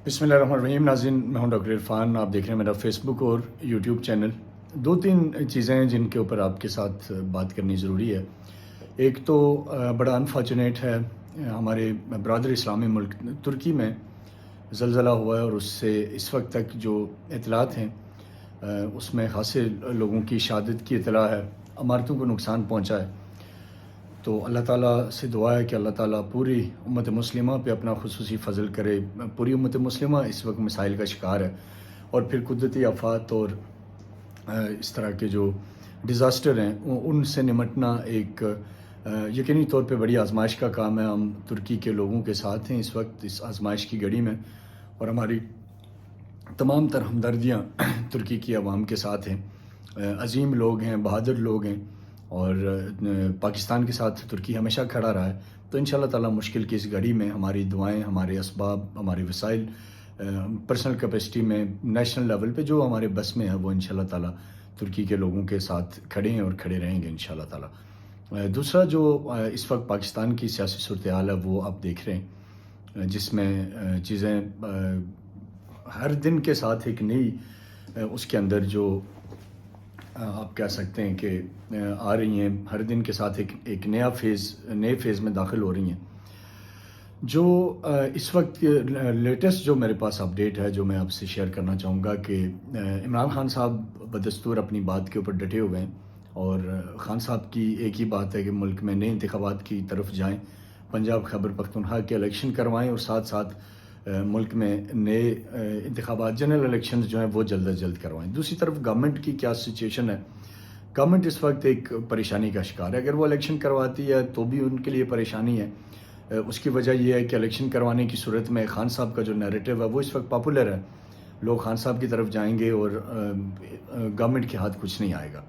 بسم اللہ الرحمن الرحیم. ناظرین، میں ہوں ڈاکٹر عرفان. آپ دیکھ رہے ہیں میرا فیس بک اور یوٹیوب چینل. دو تین چیزیں ہیں جن کے اوپر آپ کے ساتھ بات کرنی ضروری ہے. ایک تو بڑا انفارچونیٹ ہے، ہمارے برادر اسلامی ملک ترکی میں زلزلہ ہوا ہے، اور اس سے اس وقت تک جو اطلاعات ہیں اس میں خاصے لوگوں کی شہادت کی اطلاع ہے، عمارتوں کو نقصان پہنچا ہے. تو اللہ تعالیٰ سے دعا ہے کہ اللہ تعالیٰ پوری امت مسلمہ پہ اپنا خصوصی فضل کرے. پوری امت مسلمہ اس وقت مسائل کا شکار ہے، اور پھر قدرتی آفات اور اس طرح کے جو ڈیزاسٹر ہیں ان سے نمٹنا ایک یقینی طور پہ بڑی آزمائش کا کام ہے. ہم ترکی کے لوگوں کے ساتھ ہیں اس وقت اس آزمائش کی گھڑی میں، اور ہماری تمام تر ہمدردیاں ترکی کی عوام کے ساتھ ہیں. عظیم لوگ ہیں، بہادر لوگ ہیں، اور پاکستان کے ساتھ ترکی ہمیشہ کھڑا رہا ہے. تو انشاءاللہ تعالیٰ مشکل کی اس گھڑی میں ہماری دعائیں، ہمارے اسباب، ہمارے وسائل، پرسنل کیپیسٹی میں نیشنل لیول پہ جو ہمارے بس میں ہے وہ انشاءاللہ تعالیٰ ترکی کے لوگوں کے ساتھ کھڑے ہیں اور کھڑے رہیں گے انشاءاللہ تعالیٰ. دوسرا جو اس وقت پاکستان کی سیاسی صورتحال ہے وہ آپ دیکھ رہے ہیں، جس میں چیزیں ہر دن کے ساتھ ایک نئی اس کے اندر جو آپ کہہ سکتے ہیں کہ آ رہی ہیں، ہر دن کے ساتھ ایک نئے فیز میں داخل ہو رہی ہیں. جو اس وقت لیٹسٹ جو میرے پاس اپڈیٹ ہے جو میں آپ سے شیئر کرنا چاہوں گا کہ عمران خان صاحب بدستور اپنی بات کے اوپر ڈٹے ہوئے ہیں، اور خان صاحب کی ایک ہی بات ہے کہ ملک میں نئے انتخابات کی طرف جائیں، پنجاب خیبر پختونخوا کے الیکشن کروائیں، اور ساتھ ساتھ ملک میں نئے انتخابات جنرل الیکشنز جو ہیں وہ جلد از جلد کروائیں. دوسری طرف گورنمنٹ کی کیا سچویشن ہے؟ گورنمنٹ اس وقت ایک پریشانی کا شکار ہے. اگر وہ الیکشن کرواتی ہے تو بھی ان کے لیے پریشانی ہے. اس کی وجہ یہ ہے کہ الیکشن کروانے کی صورت میں خان صاحب کا جو نیریٹو ہے وہ اس وقت پاپولر ہے. لوگ خان صاحب کی طرف جائیں گے اور گورنمنٹ کے ہاتھ کچھ نہیں آئے گا.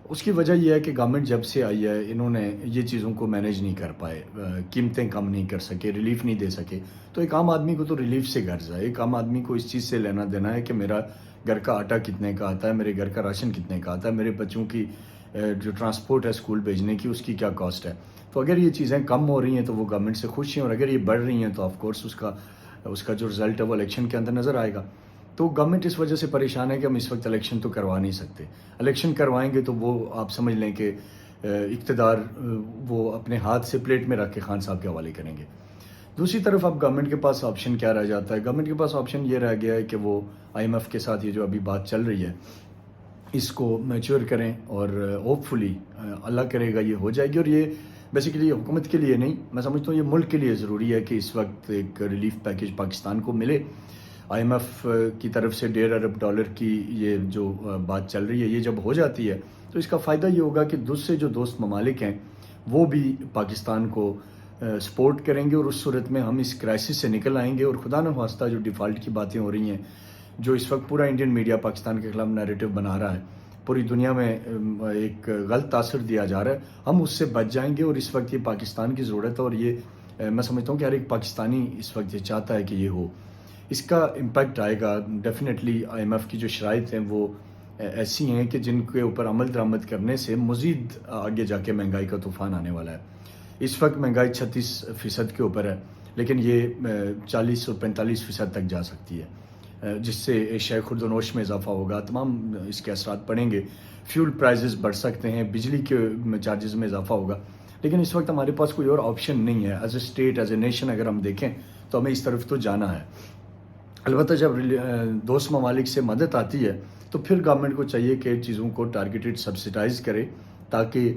اس کی وجہ یہ ہے کہ گورنمنٹ جب سے آئی ہے انہوں نے یہ چیزوں کو مینیج نہیں کر پائے، قیمتیں کم نہیں کر سکے، ریلیف نہیں دے سکے. تو ایک عام آدمی کو تو ریلیف سے غرض ہے، ایک عام آدمی کو اس چیز سے لینا دینا ہے کہ میرا گھر کا آٹا کتنے کا آتا ہے، میرے گھر کا راشن کتنے کا آتا ہے، میرے بچوں کی جو ٹرانسپورٹ ہے اسکول بھیجنے کی اس کی کیا کاسٹ ہے. تو اگر یہ چیزیں کم ہو رہی ہیں تو وہ گورنمنٹ سے خوش ہیں، اور اگر یہ بڑھ رہی ہیں تو آف کورس اس کا جو رزلٹ ہے وہ الیکشن کے اندر نظر آئے گا. تو گورنمنٹ اس وجہ سے پریشان ہے کہ ہم اس وقت الیکشن تو کروا نہیں سکتے. الیکشن کروائیں گے تو وہ آپ سمجھ لیں کہ اقتدار وہ اپنے ہاتھ سے پلیٹ میں رکھ کے خان صاحب کے حوالے کریں گے. دوسری طرف اب گورنمنٹ کے پاس آپشن کیا رہ جاتا ہے؟ گورنمنٹ کے پاس آپشن یہ رہ گیا ہے کہ وہ آئی ایم ایف کے ساتھ یہ جو ابھی بات چل رہی ہے اس کو میچور کریں، اور ہوپ فلی اللہ کرے گا یہ ہو جائے گی. اور یہ بیسیکلی حکومت کے لیے نہیں، میں سمجھتا ہوں یہ ملک کے لیے ضروری ہے کہ اس وقت ایک ریلیف پیکیج پاکستان کو ملے. آئی ایم ایف کی طرف سے $1.5 ارب کی یہ جو بات چل رہی ہے یہ جب ہو جاتی ہے تو اس کا فائدہ یہ ہوگا کہ دوسرے جو دوست ممالک ہیں وہ بھی پاکستان کو سپورٹ کریں گے، اور اس صورت میں ہم اس کرائسس سے نکل آئیں گے. اور خدا نہ خواستہ جو ڈیفالٹ کی باتیں ہو رہی ہیں، جو اس وقت پورا انڈین میڈیا پاکستان کے خلاف نیریٹو بنا رہا ہے، پوری دنیا میں ایک غلط تاثر دیا جا رہا ہے، ہم اس سے بچ جائیں گے. اور اس وقت یہ پاکستان کی ضرورت ہے، اور یہ میں سمجھتا ہوں کہ ہر ایک پاکستانی اس وقت یہ چاہتا ہے کہ یہ ہو. اس کا امپیکٹ آئے گا ڈیفینیٹلی. آئی ایم ایف کی جو شرائط ہیں وہ ایسی ہیں کہ جن کے اوپر عمل درآمد کرنے سے مزید آگے جا کے مہنگائی کا طوفان آنے والا ہے. اس وقت مہنگائی 36% کے اوپر ہے، لیکن یہ 40 اور 45% تک جا سکتی ہے، جس سے شے خورد و نوش میں اضافہ ہوگا. تمام اس کے اثرات پڑیں گے. فیول پرائزز بڑھ سکتے ہیں، بجلی کے چارجز میں اضافہ ہوگا. لیکن اس وقت ہمارے پاس کوئی اور آپشن نہیں ہے. As a state, as a nation اگر ہم دیکھیں تو ہمیں اس طرف تو جانا ہے. البتہ جب دوست ممالک سے مدد آتی ہے تو پھر گورنمنٹ کو چاہیے کہ چیزوں کو ٹارگیٹڈ سبسڈائز کرے، تاکہ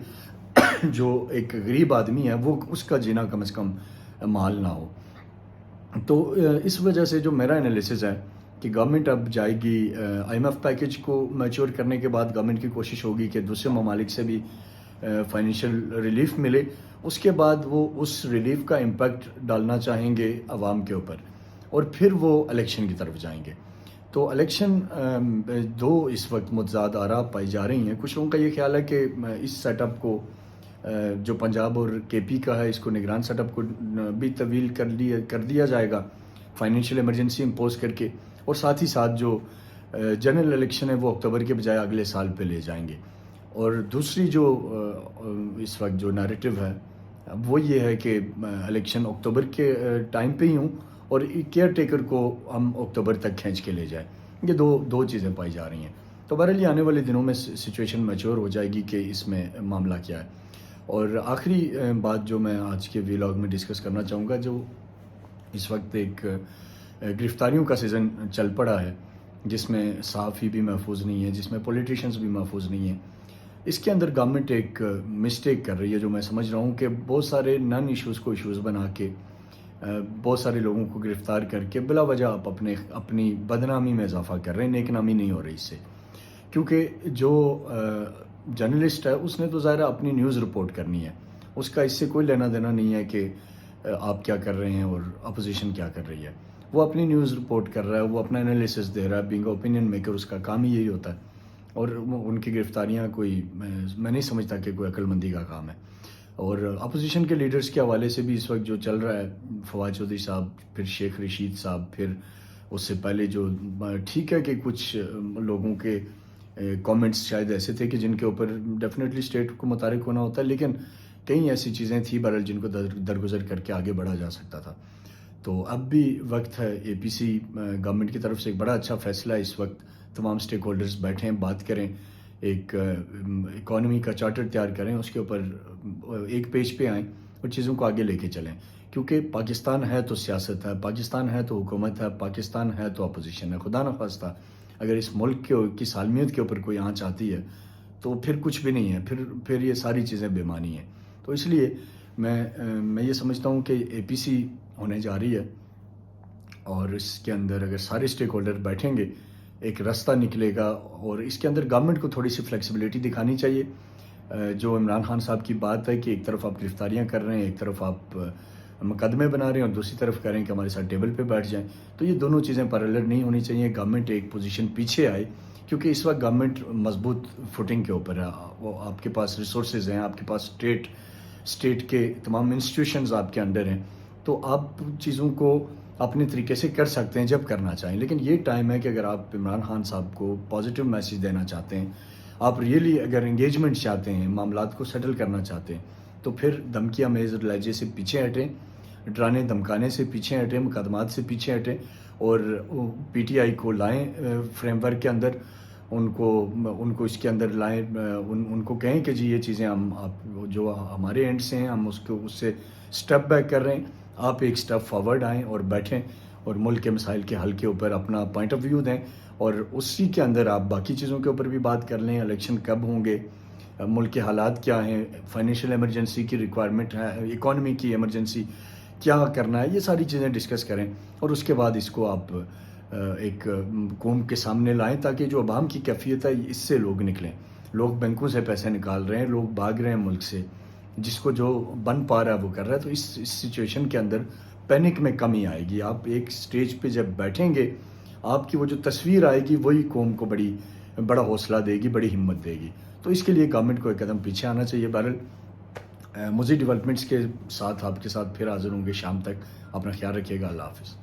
جو ایک غریب آدمی ہے وہ اس کا جینا کم از کم محال نہ ہو. تو اس وجہ سے جو میرا انالیسز ہے کہ گورنمنٹ اب جائے گی آئی ایم ایف پیکیج کو میچور کرنے کے بعد گورنمنٹ کی کوشش ہوگی کہ دوسرے ممالک سے بھی فائنینشیل ریلیف ملے. اس کے بعد وہ اس ریلیف کا امپیکٹ ڈالنا چاہیں گے عوام کے اوپر، اور پھر وہ الیکشن کی طرف جائیں گے. تو الیکشن دو اس وقت متضاد آراء پائی جا رہی ہیں. کچھ لوگوں کا یہ خیال ہے کہ اس سیٹ اپ کو جو پنجاب اور کے پی کا ہے اس کو نگران سیٹ اپ کو بھی طویل کر دیا جائے گا فائنینشیل ایمرجنسی امپوز کر کے، اور ساتھ ہی ساتھ جو جنرل الیکشن ہے وہ اکتوبر کے بجائے اگلے سال پہ لے جائیں گے. اور دوسری جو اس وقت جو نیریٹو ہے وہ یہ ہے کہ الیکشن اکتوبر کے ٹائم پہ ہی ہوں، اور کیئر ٹیکر کو ہم اکتوبر تک کھینچ کے لے جائیں. یہ دو چیزیں پائی جا رہی ہیں. تو بہرحال یہ آنے والے دنوں میں سچویشن میچور ہو جائے گی کہ اس میں معاملہ کیا ہے. اور آخری بات جو میں آج کے ویلاگ میں ڈسکس کرنا چاہوں گا، جو اس وقت ایک گرفتاریوں کا سیزن چل پڑا ہے جس میں صحافی بھی محفوظ نہیں ہے، جس میں پولیٹیشنز بھی محفوظ نہیں ہیں. اس کے اندر گورنمنٹ ایک مسٹیک کر رہی ہے جو میں سمجھ رہا ہوں کہ بہت سارے نن ایشوز کو ایشوز بنا کے بہت سارے لوگوں کو گرفتار کر کے بلا وجہ آپ اپنی بدنامی میں اضافہ کر رہے ہیں. نیک نامی نہیں ہو رہی اس سے، کیونکہ جو جرنلسٹ ہے اس نے تو ظاہر اپنی نیوز رپورٹ کرنی ہے، اس کا اس سے کوئی لینا دینا نہیں ہے کہ آپ کیا کر رہے ہیں اور اپوزیشن کیا کر رہی ہے. وہ اپنی نیوز رپورٹ کر رہا ہے، وہ اپنا انالیسس دے رہا ہے. بینگ اوپینین میکر اس کا کام ہی یہی ہوتا ہے. اور ان کی گرفتاریاں میں نہیں سمجھتا کہ کوئی عقل مندی کا کام ہے. اور اپوزیشن کے لیڈرز کے حوالے سے بھی اس وقت جو چل رہا ہے، فواد چودھری صاحب، پھر شیخ رشید صاحب، پھر اس سے پہلے جو ٹھیک ہے کہ کچھ لوگوں کے کامنٹس شاید ایسے تھے کہ جن کے اوپر ڈیفینیٹلی اسٹیٹ کو متحرک ہونا ہوتا ہے، لیکن کئی ایسی چیزیں تھیں بہرحال جن کو درگزر کر کے آگے بڑھا جا سکتا تھا. تو اب بھی وقت ہے. اے پی سی گورنمنٹ کی طرف سے ایک بڑا اچھا فیصلہ ہے. اس وقت تمام اسٹیک ہولڈرز بیٹھیں، بات کریں، ایک اکانومی کا چارٹر تیار کریں، اس کے اوپر ایک پیج پہ آئیں اور چیزوں کو آگے لے کے چلیں. کیونکہ پاکستان ہے تو سیاست ہے، پاکستان ہے تو حکومت ہے، پاکستان ہے تو اپوزیشن ہے. خدا نخواستہ اگر اس ملک کی سالمیت کے اوپر کوئی آنچ آتی ہے تو پھر کچھ بھی نہیں ہے، پھر یہ ساری چیزیں بے معنی ہیں. تو اس لیے میں یہ سمجھتا ہوں کہ اے پی سی ہونے جا رہی ہے، اور اس کے اندر اگر سارے اسٹیک ہولڈر بیٹھیں گے ایک راستہ نکلے گا. اور اس کے اندر گورنمنٹ کو تھوڑی سی فلیکسیبلٹی دکھانی چاہیے. جو عمران خان صاحب کی بات ہے کہ ایک طرف آپ گرفتاریاں کر رہے ہیں، ایک طرف آپ مقدمے بنا رہے ہیں، اور دوسری طرف کہہ رہے ہیں کہ ہمارے ساتھ ٹیبل پہ بیٹھ جائیں، تو یہ دونوں چیزیں پیرالل نہیں ہونی چاہیے. گورنمنٹ ایک پوزیشن پیچھے آئے، کیونکہ اس وقت گورنمنٹ مضبوط فوٹنگ کے اوپر ہے. وہ آپ کے پاس ریسورسز ہیں، آپ کے پاس اسٹیٹ کے تمام انسٹیٹیوشنز آپ کے انڈر ہیں، تو آپ چیزوں کو اپنے طریقے سے کر سکتے ہیں جب کرنا چاہیں. لیکن یہ ٹائم ہے کہ اگر آپ عمران خان صاحب کو پازیٹیو میسیج دینا چاہتے ہیں، آپ ریئلی اگر انگیجمنٹ چاہتے ہیں، معاملات کو سیٹل کرنا چاہتے ہیں، تو پھر دھمکیاں میز لہجے سے پیچھے ہٹیں، ڈرانے دھمکانے سے پیچھے ہٹیں، مقدمات سے پیچھے ہٹیں، اور پی ٹی آئی کو لائیں فریم ورک کے اندر، ان کو اس کے اندر لائیں، ان کو کہیں کہ جی یہ چیزیں آپ جو ہمارے اینڈ سے ہیں ہم اس سے سٹیپ بیک کر رہے ہیں، آپ ایک سٹیپ فارورڈ آئیں اور بیٹھیں اور ملک کے مسائل کے حل کے اوپر اپنا پوائنٹ آف ویو دیں. اور اسی کے اندر آپ باقی چیزوں کے اوپر بھی بات کر لیں. الیکشن کب ہوں گے، ملک کے حالات کیا ہیں، فائنینشیل ایمرجنسی کی ریکوائرمنٹ ہے، اکانومی کی ایمرجنسی کیا کرنا ہے، یہ ساری چیزیں ڈسکس کریں. اور اس کے بعد اس کو آپ ایک قوم کے سامنے لائیں تاکہ جو عوام کی کیفیت ہے اس سے لوگ نکلیں. لوگ بینکوں سے پیسے نکال رہے ہیں، لوگ بھاگ رہے ہیں ملک سے، جس کو جو بن پا رہا ہے وہ کر رہا ہے. تو اس سچویشن کے اندر پینک میں کمی آئے گی. آپ ایک سٹیج پہ جب بیٹھیں گے، آپ کی وہ جو تصویر آئے گی وہی قوم کو بڑا حوصلہ دے گی، بڑی ہمت دے گی. تو اس کے لیے گورنمنٹ کو ایک قدم پیچھے آنا چاہیے. بہرحال مزید ڈیولپمنٹس کے ساتھ آپ کے ساتھ پھر حاضر ہوں گے شام تک. اپنا خیال رکھیے گا. اللہ حافظ.